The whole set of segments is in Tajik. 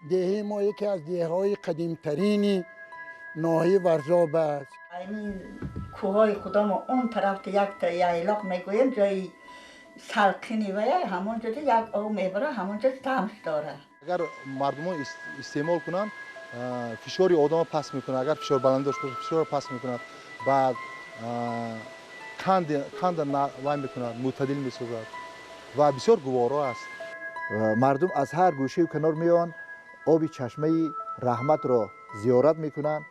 دهه ما یکی از دهه‌های قدیمترین ناحیه ورزاب است. این کوههای خودم اون طرف یک تا یایلاق میگویم جای سلخینی و همونجا یک آب میبره همونجا تمش داره. اگر مردم استعمال کنن فشار آدم پس میکنه. اگر فشار بلند داشته باشه فشار پس میکنه. بعد قند وای میکنه، معتدل میسازد و بسیار گوارا است. مردم از هر گوشه و کنار میان آب چشمه رحمت را زیارت میکنند،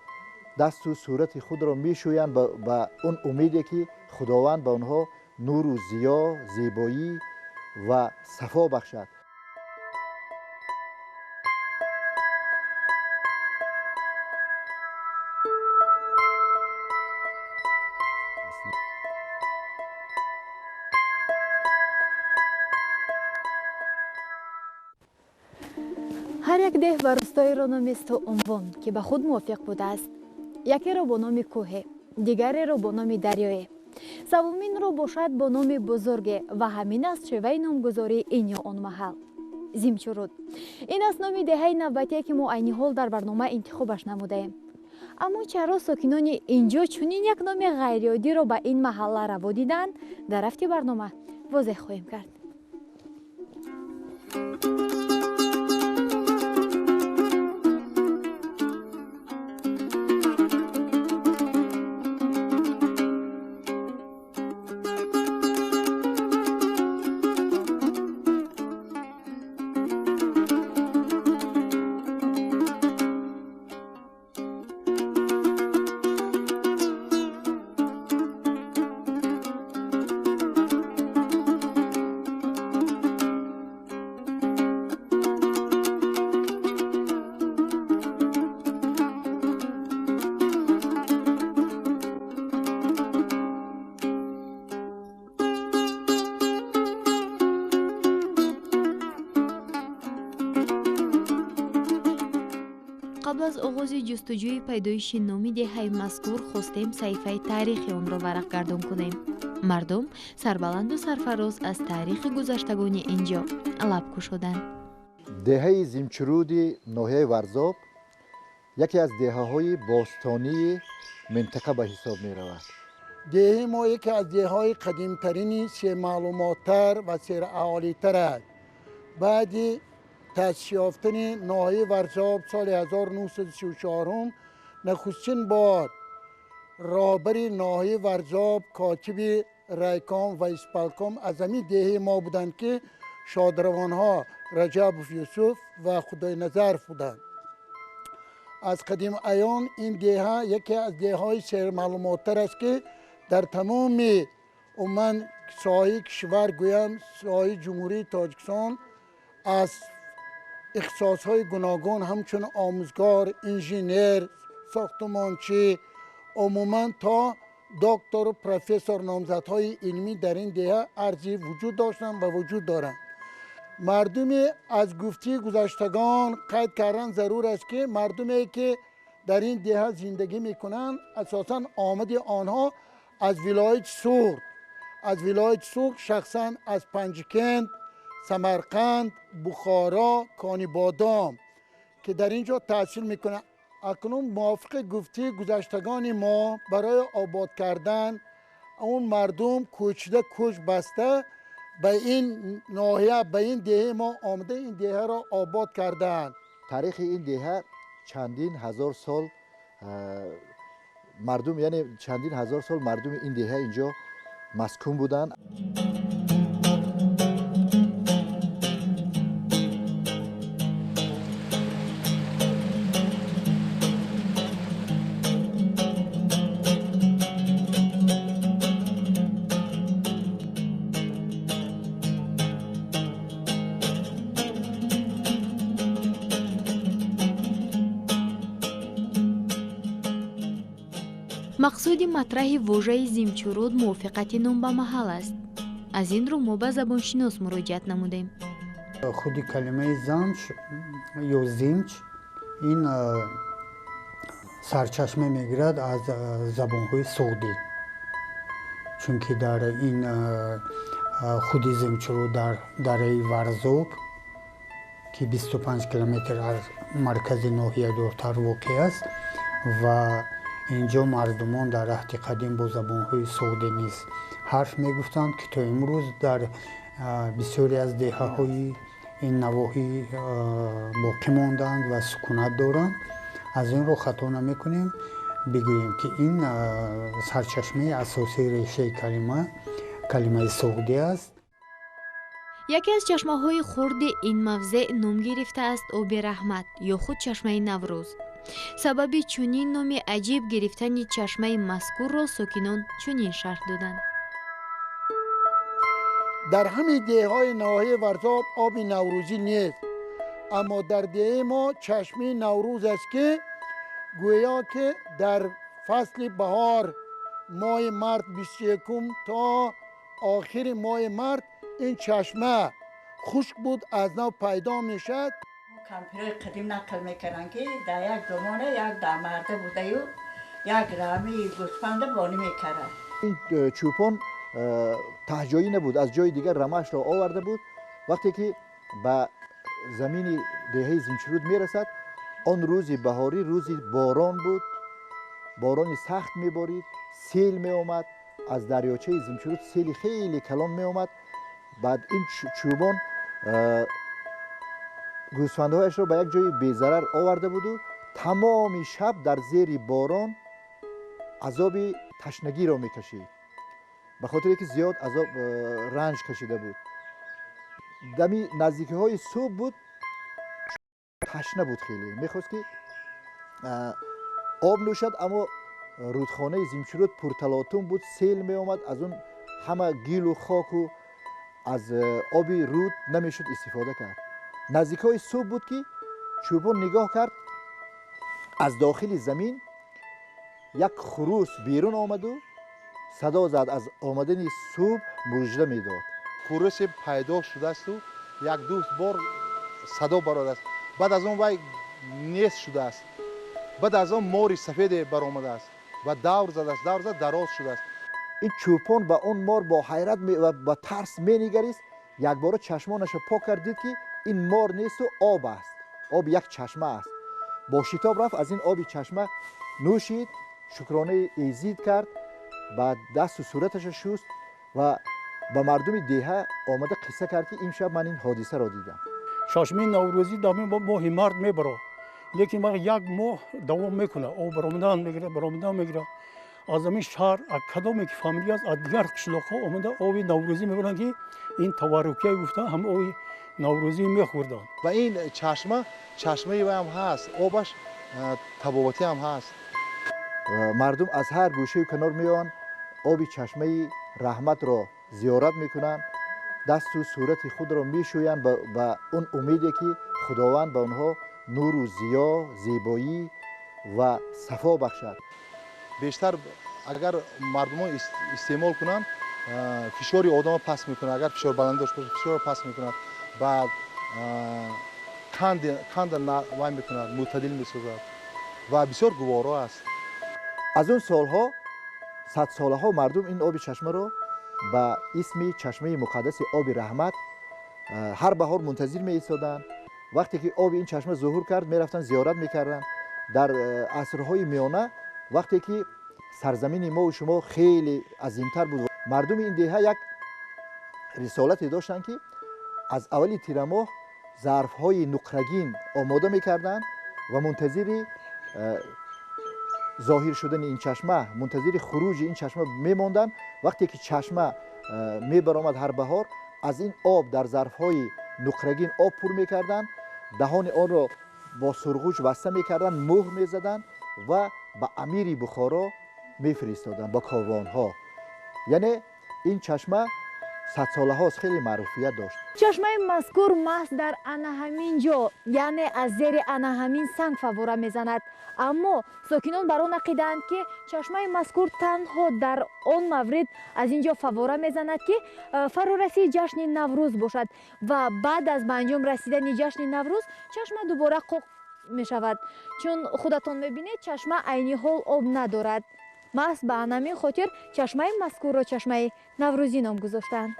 دست و صورت خود را میشویند با اون امیدی که خداوند به آنها نور و ضیا، زیبایی و صفا بخشد. هر یک ده و روستایی را نامیست و عنوان که به خود موافق بوده است. یکی را با نام کوه، دیگری را با نام دریای، سومین را باشد با نام بزرگ و همین است شیوه نامگذاری این یا آن محل. زیمچورود این است نام دهه نوبتی که ما عین حال در برنامه انتخابش نموده ایم. اما چرا ساکنان اینجا چنین یک نام غیرعادی را به این محله روا دیدند؟ در رفت برنامه واضح خواهیم کرد. قبل از آغاز جستجوی پیدایش نام دهه مذکور خواستیم صحیفه تاریخی آن را ورق گردان کنیم. مردم سربلند و سرفراز از تاریخ گذشتگان اینجا لب گشودند. دهه زیمچرود ناحیه ورزاب یکی از دهه‌های باستانی منطقه به حساب می رود. دهه ما یکی از دهه‌های قدیمترین، سیر معلومات‌تر و سیر اهالی‌تر است. بعد تأسیس یافتن ناحیه ورزاب سال 1934 نخستین بار رهبر ناحیه ورزاب کاتب رایکام و اسپالکام از همین دهه ما بودند که شادروانها رجب یوسف و خدای نظر بودند. از قدیم ایام این دهه یکی از دهه‌های سیر معلومات‌تر است که در تمام عموماً ساحه کشور گویم ساحه جمهوری تاجیکستان از اختصاص‌های گوناگون همچون آموزگار، انژینر، ساختمانچی عموماً تا دکتر و پروفسور نامزدهای علمی در این دهه ارزی وجود داشتند و وجود دارند. مردم از گفته گذشتگان قید کردن ضرور است که مردمی که در این دهه زندگی میکنند اساساً آمد آنها از ولایت سوق شخصاً از پنجکند، سمرقند، بخارا، کانی بادام که در اینجا تحصیل میکنند. اکنون موافق گفته گذشتگان ما برای آباد کردن اون مردم کوچیده کوچ بسته به این ناحیه به این دهه ما آمده این دهه را آباد کردند. تاریخ این دهه چندین هزار سال مردم یعنی چندین هزار سال مردم این دهه اینجا مسکون بودند. مقصود مطرح واژه زیمچورود موافقت نام به محل است. از این رو ما به زبانشناس مراجعت نمودیم. خود کلمه زمچ یا زیمچ این سرچشمه میگیرد از زبانهای سعودی، چون که در این خود زیمچورود در دره ورزاب که 25 کیلومتر از مرکز ناحیه دورتر واقع است و اینجا مردمان در عهد قدیم با زبانهای ساده نیز حرف میگفتند که تا امروز در بسیاری از دهه‌های این نواحی باقی ماندند و سکونت دارند. از این رو خطا نمیکنیم بگوییم که این سرچشمه اساسی ریشه کلمه سعودی است. یکی از چشمه های خرد این موضع نام گرفته است آب رحمت یا خود چشمه نوروز. سبب چنین نام عجیب گرفتن چشمه مذکور را ساکنان چنین شرح دادند. در همین دههای نواحی ورزاب آب نوروزی نیست، اما در دهه ما چشمه نوروز است که گویا که در فصل بهار ماه مارت 21 تا آخر ماه مارت این چشمه خشک بود از نو پیدا می شد. کمپیرای قدیم نقل میکردن که در یک زمانه یک مرده بوده و یک رمی گوسفند بانی میکردن. این چوپان تهجایی نبود، از جای دیگر رمش را آورده بود. وقتی که به زمین دهه زینچرود میرسد، آن روزی بهاری روزی باران بود، بارانی سخت میبارید، سیل می آمد، از دریاچه زینچرود سیلی خیلی کلان می آمد. بعد این چوبان گوسفندهایش را به یک جای بی‌ضرر آورده بود و تمام شب در زیر باران عذاب تشنگی را میکشید، به خاطر که زیاد عذاب رنج کشیده بود. دمی نزدیکی های صبح بود، تشنه بود، خیلی میخواست که آب نوشد، اما رودخانه زیمچرود پرتلاطم بود، سیل می آمد، از اون همه گیل و خاک و از آب رود نمیشد استفاده کرد. نزدیک های صبح بود که چوبان نگاه کرد، از داخل زمین یک خروس بیرون آمد و صدا زد، از آمدن صبح مژده میداد. خروس پیدا شده است و یک دو بار صدا برآمده است. بعد از اون وای نیست شده است. بعد از اون ماری سفید برآمده است و دور زده است، دور زد دراز شده است. این چوپان به اون مار با حیرت و با ترس مینگریست. یک بار چشمانش پاک کرد، دید که این مار نیست و آب است، آب یک چشمه است. با شتاب رفت، از این آب چشمه نوشید، شکرانه ایزید کرد، بعد دست و صورتش شست و به مردم دهه آمده قصه کرد که امشب من این حادثه را دیدم. چشمه نوروزی دامین با ماه مارت میبره، لیکن ما یک ماه دوام میکنه، آب برآمدن میگیره. از همین شهر کدامی که فامیلی است، از دیگر قشلاق‌ها آمده آب نوروزی میبرن که این تورکیه گفته هم آب نوروزی میخوردن. و این چشمه و هم هست، آبش طبابتی هم هست. مردم از هر گوشه و کنار میان آب چشمه رحمت را زیارت میکنن، دست و صورت خود را میشویند به اون امیدی که خداوند به آنها نور و ضیا، زیبایی و صفا بخشد. بیشتر اگر مردم استعمال کنن فشار آدم پس میکنه، اگر فشار بلند داشته باشه فشار پس میکنه، بعد قند وای میکنه، معتدل میسازد و بسیار گوارا است. از اون سالها، 100 ساله ها مردم این آب چشمه را به اسم چشمه مقدس آب رحمت هر بهار منتظر می ایستادند. وقتی که آب این چشمه ظهور کرد میرفتن زیارت میکردن. در عصرهای میانه وقتی که سرزمین ما و شما خیلی عظیمتر بود، مردم این دهه یک رسالتی داشتن که از اولی تیر ماه ظرفهای نقرگین آماده میکردن و منتظر ظاهر شدن این چشمه، منتظر خروج این چشمه میماندن. وقتی که چشمه میبرآمد هر بهار، از این آب در ظرفهای نقرگین آب پر میکردن، دهان آن را با سرغوش بسته میکردن، مهر میزدن و به امیر بخارا میفرستادن با کاروانها. یعنی این چشمه 100 ساله هاست خیلی معروفیت داشت. چشمه مذکور محض در انا همین جا، یعنی از زیر انا همین سنگ فواره میزند، اما ساکنان بر آن عقیده‌اند که چشمه مذکور تنها در آن مورد از اینجا فواره میزند که فرارسی جشن نوروز باشد و بعد از به انجام رسیدن جشن نوروز چشمه دوباره قوق می شود. چون خودتان میبینید چشمه عینی حال آب ندارد. محض به همین خاطر چشمه مذکور را چشمه نوروزی نام گذاشتند.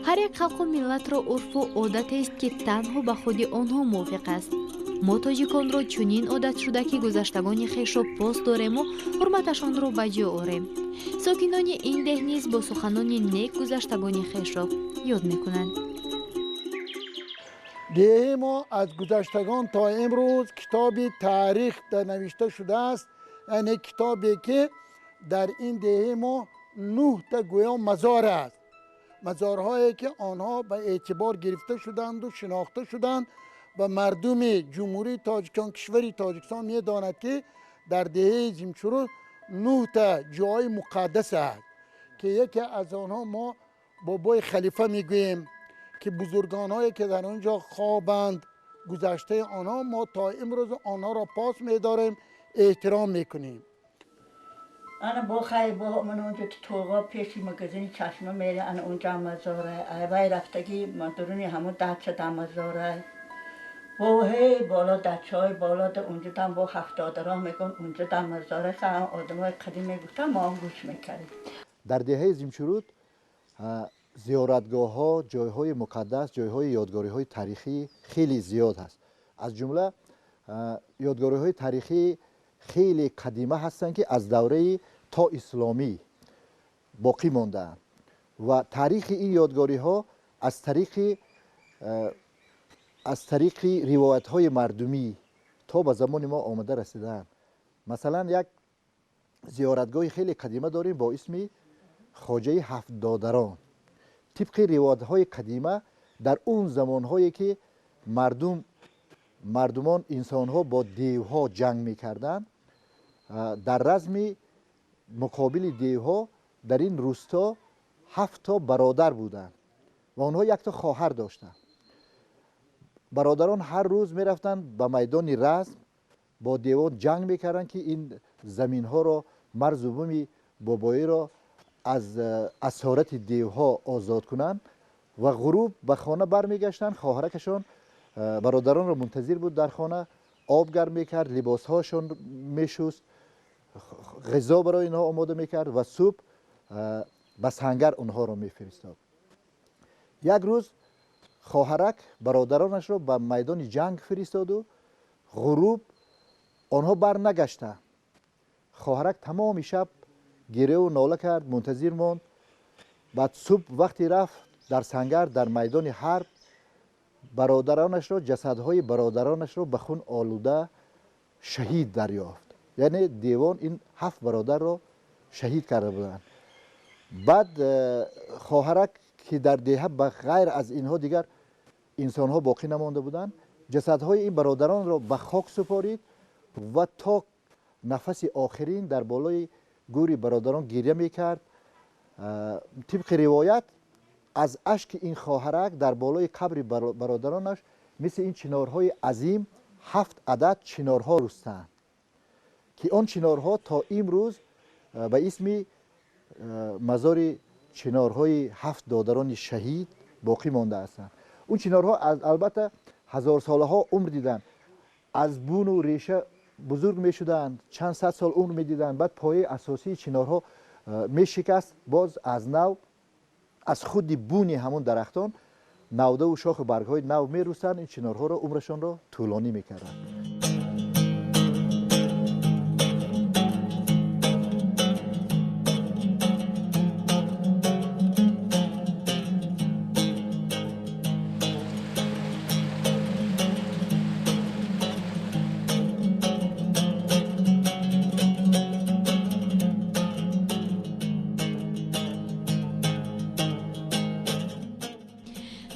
ҳар як халқу миллатро урфу одатест ки танҳо ба худи онҳо мувофиқ аст. мо тоҷиконро чунин одат шуда ки гузаштагони хешро пос дорему ҳурматашонро ба ҷо орем. сокинони ин деҳ низ бо суханони нек гузаштагони хешро ёд мекунанд. деҳи мо аз гузаштагон то имрӯз китоби таърих навишта шудааст, яъне китобе ки дар ин деҳи мо 9 та гӯё мазор аст. мазорҳое ки онҳо ба эътибор гирифта шуданду шинохта шуданд ва мардуми ҷумҳурии тоҷикистон, кишвари тоҷикистон медонад ки дар деҳаи зимчурӯ 9 та ҷойи муқаддас аст, ки яке аз онҳо мо бобои халифа мегӯем ки бузургонҳое ки дар он ҷо хобанд, гузаштаи онҳо мо то имрӯз онҳоро пос медорем, эҳтиром мекунем. انا با خیلی با من اونجا تو توقع پیشی مگزینی چشمه میره انا اونجا مزاره وای رفتگی من درونی همون دچه دم مزاره با هی بالا دچه های بالا ده اونجا دم با 70 را میگن اونجا دم مزاره خیلی آدم های قدیم میگفتن ما هم گوش میکردیم. дар деҳаи зимчурӯд зиёратгоҳҳо, ҷойҳои муқаддас, ҷойҳои ёдгориҳои таърихӣ хеле зиёд ҳаст. аз ҷумла ёдгориҳои таърихӣ хеле қадима ҳастанд ки аз давраи то исломӣ боқӣ мондаанд ва таърихи ин ёдгориҳо аз тариқи ривоятҳои мардумӣ то ба замони мо омада расидаанд. масалан як зиёратгоҳи хеле қадима дорем бо исми хоҷаи ҳафтдодарон. тибқи ривоятҳои қадима дар он замонҳое ки мардумон инсонҳо бо девҳо ҷанг мекарданд, дар разми муқобили девҳо дар ин рӯсто 7 та бародар буданд ва онҳо якта хоҳар доштанд. бародарон ҳар рӯз мерафтанд ба майдони разм бо девон ҷанг мекарданд ки ин заминҳоро, марзу буми бобоиро аз асорати девҳо озод кунанд ва ғуруб ба хона бармегаштанд. хоҳаракашон бародаронро мунтазир буд дар хона, об гарм мекард, либосҳоашон мешуст, ғизо барои инҳо омода мекард ва субҳ ба сангар онҳоро мефиристод. як рӯз хоҳарак бародаронашро ба майдони ҷанг фиристоду ғуруб онҳо барнагаштанд. хоҳарак тамоми шаб гиреву нола кард, мунтазир монд. баъд субҳ вақте рафт дар сангар, дар майдони ҳарб, бародаронашро, ҷасадҳои бародаронашро ба хун олуда шаҳид дарёфт. яъне девон ин 7 бародарро шаҳид карда буданд. баъд хоҳарак ки дар деҳа ба ғайр аз инҳо дигар инсонҳо боқӣ намонда буданд, ҷасадҳои ин бародаронро ба хок супорид ва то нафаси охирин дар болои гӯри бародарон гирья мекард. тибқи ривоят аз ашки ин хоҳарак дар болои қабри бародаронаш мисли ин чинорҳои азим 7 адад чинорҳо рустанд ки он чинорҳо то имрӯз ба исми мазори чинорҳои 7 додарони шаҳид боқӣ монда ҳастанд. он чинорҳо албатта ҳазорсолаҳо умр диданд, аз буну реша бузург мешуданд, чанд сад сол умр медиданд. баъд пояи асосии чинорҳо мешикаст, боз аз нав аз худи буни ҳамон дарахтон навдаву шоху баргҳои нав мерӯстанд. ин чинорҳоро умрашонро тӯлонӣ мекарданд.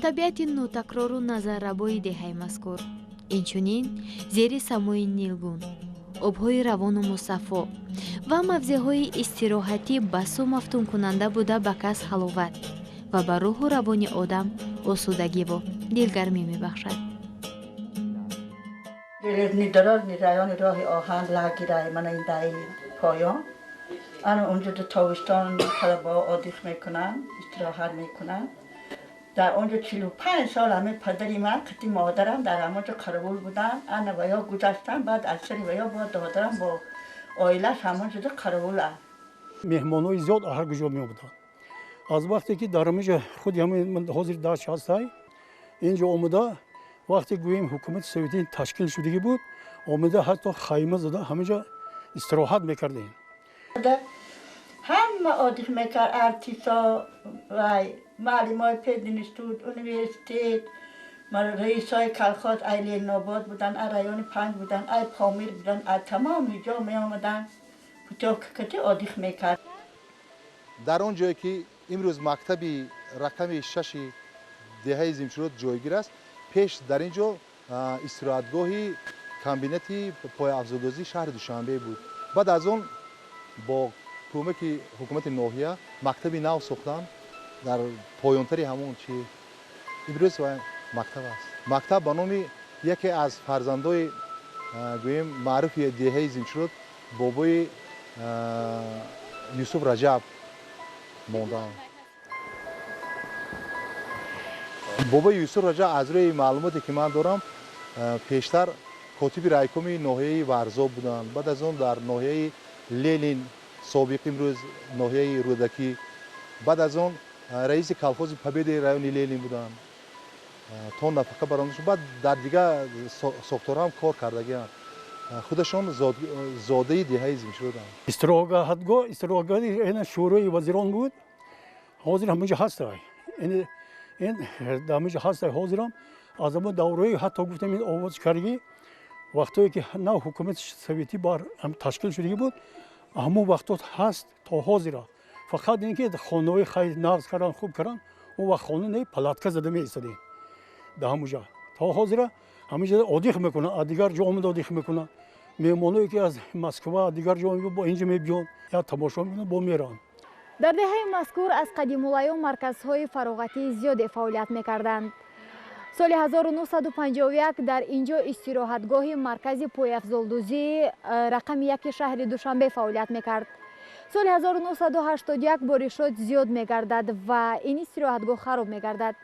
табиати нотакрору назаррабои деҳаи мазкур инчунин зери самои нилгун, обҳои равону мусаффо ва мавзеъҳои истироҳатӣ басу мафтункунанда буда ба кас ҳаловат ва ба рӯҳу равони одам осудагиву дилгармӣ мебахшад. Железный дорожный район راهی آهن لاگیرای من این دای پایان انا اونجا در تابستان طلبا آدیخ میکنن استراحت میکنن در اونجا 45 سال همه پدری من خطی مادرم در همونجا قربول بودن انا و یا گذاشتن بعد از سری و یا با دادرم با آیلش همونجا در قربول هم مهمانای زیاد هر کجا می بودن از وقتی که در همینجا خود من حاضر داشت هستم اینجا آمده وقتی گوییم حکومت سوویتی تشکیل شده بود آمده حتی خیمه زده همینجا استراحت میکردیم همه آدیخ میکرد ارتیسا و معلمای پدینستود اونیورسیتیت رئیس های کلخات ایلی ناباد بودن رایان 5 بودن ای پامیر بودن ای تمام جا می آمدن کتی آدیخ میکرد در اون جایی که امروز مکتبی رقم 6 دهه زمشورود جایگیر است پیش در اینجا استراحتگاهی کابینتی پای افزودازی شهر دوشنبه بود بعد از اون با کمک حکومت ناحیه مکتبی نو ساختن در پایانتری همون چی امروز مکتب است مکتب به نام یکی از فرزندای گویم معروف دهه زمشورود بابای یوسف رجب موندن بابا یوسف رجا از روی معلوماتی که من دارم پیشتر کاتب رایکوم ناحیه ورزاب بودن بعد از اون در ناحیه لینین سابق امروز ناحیه رودکی بعد از اون رئیس کلخوز پبید رایون لینین بودن تا نفقه برآمده بعد در دیگه ساختارها هم کار کردگیان خودشون زاده دهه زمشورودن استراحتگاه این شورای وزیران بود حاضر همینجا هست این همینجا هست حاضرم از اما دوره حتی گفتم این آواز کردگی وقتی که نه حکومت سوویتی بار تشکیل شده بود همون وقتات هست تا حاضره فقط اینکه خانه خیلی نقض کردن خوب کردن اون وقت خانه نه پلاتکا زده می ایستاده در همونجا تا حاضره همینجا آدیخ میکنه دیگر جا آمده آدیخ میکنه میمونایی که از مسکو دیگر جا با اینجا میبیان یا تماشا میکنه با میرن در دهه مذکور از قدیم‌الایام مرکزهای فراغتی زیاد فعالیت میکردند. سال 1951 در اینجا استراحتگاه مرکز پایافزالدوزی رقم 1 شهر دوشنبه فعالیت میکرد. سال 1981 بارشات زیاد میگردد و این استراحتگاه خراب میگردد.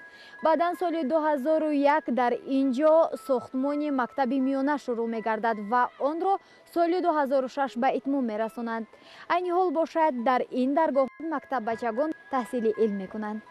بعدا سال 2001 در اینجا ساختمان مکتب میانه شروع میگردد و آن را سال 2006 به اتمام میرسانند. این حال باشد در این درگاه مکتب بچگان تحصیل علم میکنند.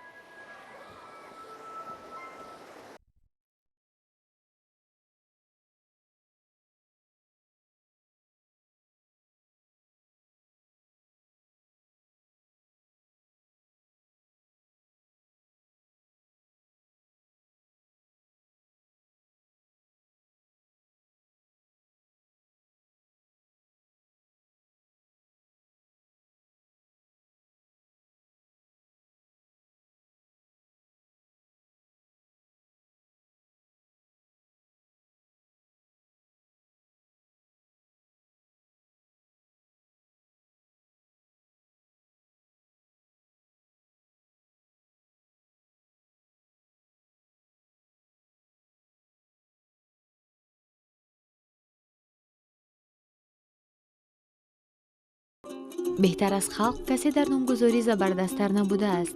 بهتر از خلق کسی در نامگذاری زبردست‌تر نبوده است.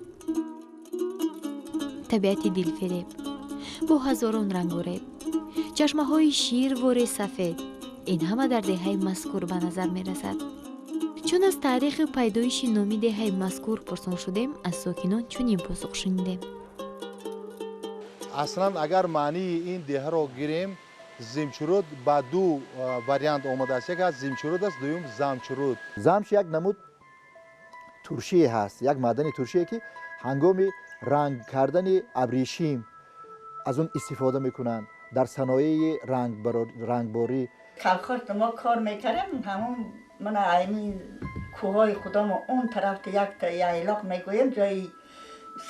طبیعتی دلفریب با هزاران رنگ و ریب، چشمه‌های شیروار سفید، این همه در دهه مذکور به نظر می رسد. چون از تاریخ پیدایش نامی دهه مذکور پرسان شدیم از ساکنان چنین پاسخ شنیدیم. اصلا اگر معنی این دهه را گیریم زمچرود با دو واریانت آمده است. یک از زمچرود است دوم زمچرود. زمچ یک نمود ترشی هست، یک معدن ترشی که هنگام رنگ کردن ابریشم از اون استفاده میکنن در صنایع رنگباری. کلخات ما کار میکردم همون من این کوههای خودم اون طرف یک تا یایلاق میگویم جای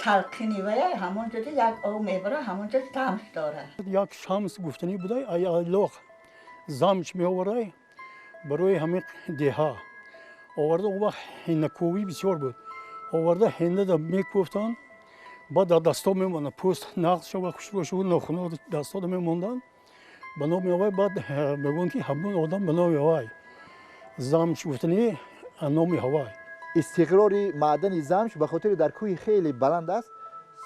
سلقینی و همون جده یک آب میبره همون جده شمس داره. یک شمس گفتنی بوده یایلاق زمچ میآورده برای همین دهها آورده. اون وقت هندکویی بسیار بود، آورده هنده دا میکوفتن بعد در دستا میمونه پوست نقض شد و خوشبو شد ناخونا دستا دا میموندن به نام می‌آورد. بعد میگن که همون آدم به نام می‌آورد زمچ گفتنی نام می‌آورد. استقرار معدن زمش به خاطر در کوه خیلی بلند است.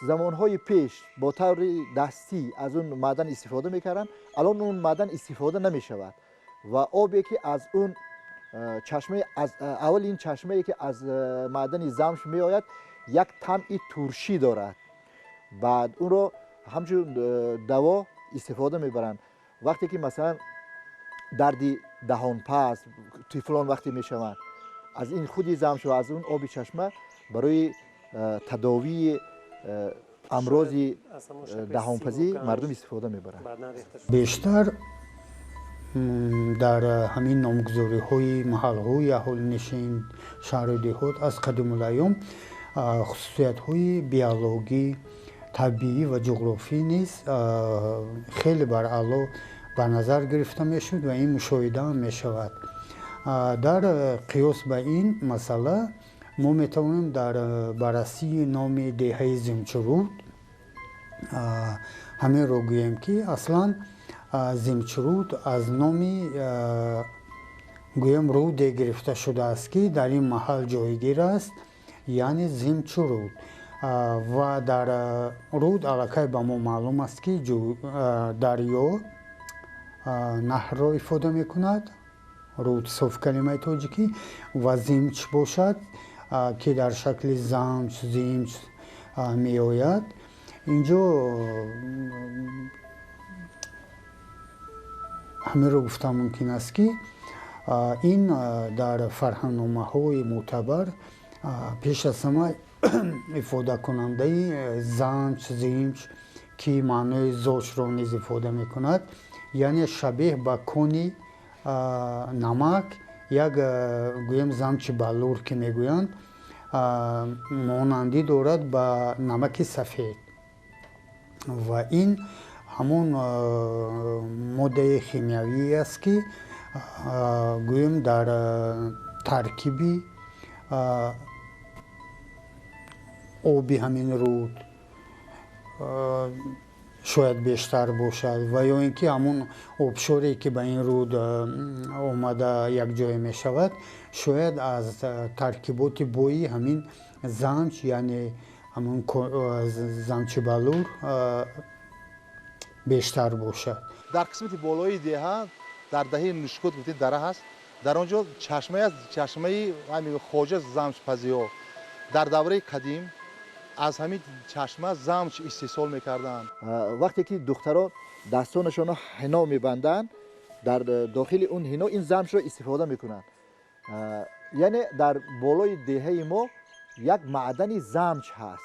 زمانهای پیش با طور دستی از اون معدن استفاده میکردن، الان اون معدن استفاده نمیشود و آبی که از اون چشمه، از اول این چشمه که از معدن زمش می آید یک طعم ترشی دارد، بعد اون رو همچون دوا استفاده میبرند. وقتی که مثلا دردی دهان پس طفلان وقتی میشوند از این خودی زمش و از اون آب چشمه برای تداوی امراض دهانپزی مردم استفاده میبرند. بیشتر در همین نامگذاری های محل های اهالی نشین شهر دهات از قدیم الایام خصوصیت های بیولوژی طبیعی و جغرافی نیز خیلی بر اعلی به نظر گرفته میشد و این مشاهده هم میشود. در قیاس به این مسئله ما میتوانیم در بررسی نام دهه زمچرود همین رو گوییم که اصلا زمچرود از نامی گویم روده گرفته شده است که در این محل جایگیر است، یعنی زمچرود. و در رود علاقه به ما معلوم است که دریا نهر را افاده می کند، رود صاف کلمه تاجیکی، و زمچ باشد که در شکل زمچ می آید. اینجا همه رو گفتم ممکن است که این در فرهنگنامه های معتبر پیش از همه افاده کننده زمچ که معنای زوج را نیز افاده می کند، یعنی شبیه به کونی نمک، یک گویم زمچ بلور که می گویند مانندی دارد به نمک سفید و این همون ماده شیمیایی است که گویم در ترکیبی آبی همین رود شاید بیشتر باشد و یا اینکه همون آبشاری که به این رود آمده یک جای می شود شاید از ترکیبات بویی همین زمچ یعنی همون زمچ بلور بیشتر باشد. در قسمت بالای دیه در دهه نشکوت گفتید دره هست، در آنجا چشمه است، چشمه همین خواجه زمچ پزیو در دوره قدیم از همین چشمه زمچ استحصال میکردن. وقتی که دخترها دستانشان رو حنا میبندن در داخل اون حنا این زمچ رو استفاده میکنن، یعنی در بالای دیه ما یک معدن زمچ هست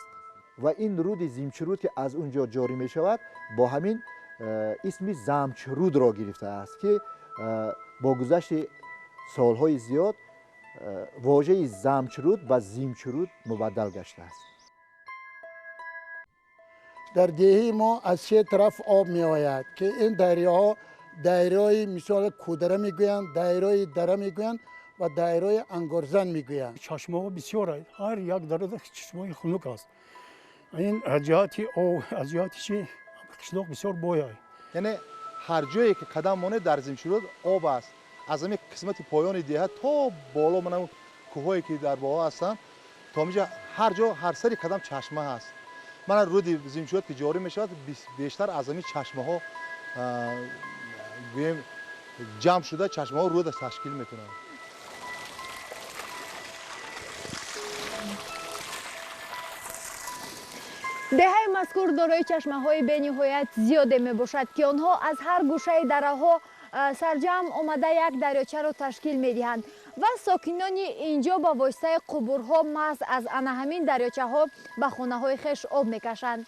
و این رود زمچرود که از اونجا جاری می شود با همین اسم زمچرود را گرفته است که با گذشت سالهای زیاد واژه زمچرود به زمچرود مبدل گشته است. در دیه ما از سه طرف آب می آید که این دریاها دایره مثال کودره می گویند، دایره دره می گویند و دایره انگارزن می گویند. چشمه ها بسیار است، هر یک دره چشمه خنک است. این از جهتی او از جهتی چی قشلاق بسیار بوی است. یعنی هر جایی که قدم مونه در زمچرود آب است، از همین قسمت پایان دیه تا بالا من کوهایی که در بالا هستن تا اینجا هر جا هر سری قدم چشمه هست. من رود زمچرود که جاری میشود بیشتر از همین چشمه ها جمع شده چشمه ها رود تشکیل میکنند. دهه مذکور دارای چشمه های بی‌نهایت زیاده می باشد که آنها از هر گوشه دره ها سرجم آمده یک دریاچه را تشکیل می دهند و ساکنان اینجا با واسطه قبورها محض از همین دریاچه ها به خانه های خیش آب می کشند.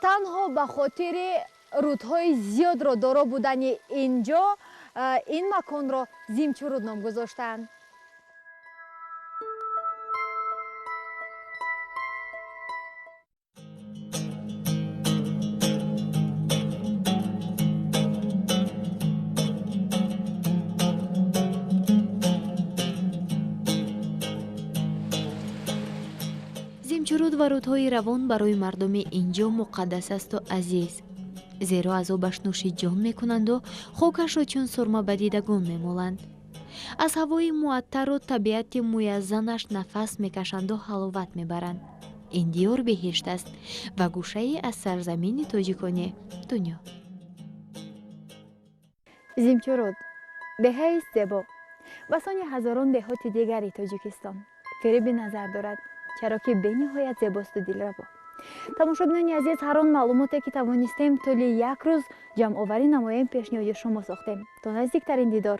تنها به خاطر رودهای زیاد را دارا بودن اینجا این مکان را زمچرود نام گذاشتند. زمچرود و رودهای روان برای مردم اینجا مقدس است و عزیز. зеро аз обаш нӯши ҷон мекунанду хокашро чун сурма ба дидагон мемоланд. аз ҳавои муаттару табиати муяззанаш нафас мекашанду ҳаловат мебаранд. ин диёр беҳешт аст ва гӯшае аз сарзамини тоҷикони дунё. зимчуруд деҳаи зебо ва сони ҳазорон деҳоти дигари тоҷикистон фиреби назар дорад, чаро ки бениҳоят зебосту дилрабо. тамошобинони азиз, ҳар он маълумоте ки тавонистем тӯли як рӯз ҷамъоварӣ намоем пешниҳоди шумо сохтем. то наздиктарин дидор.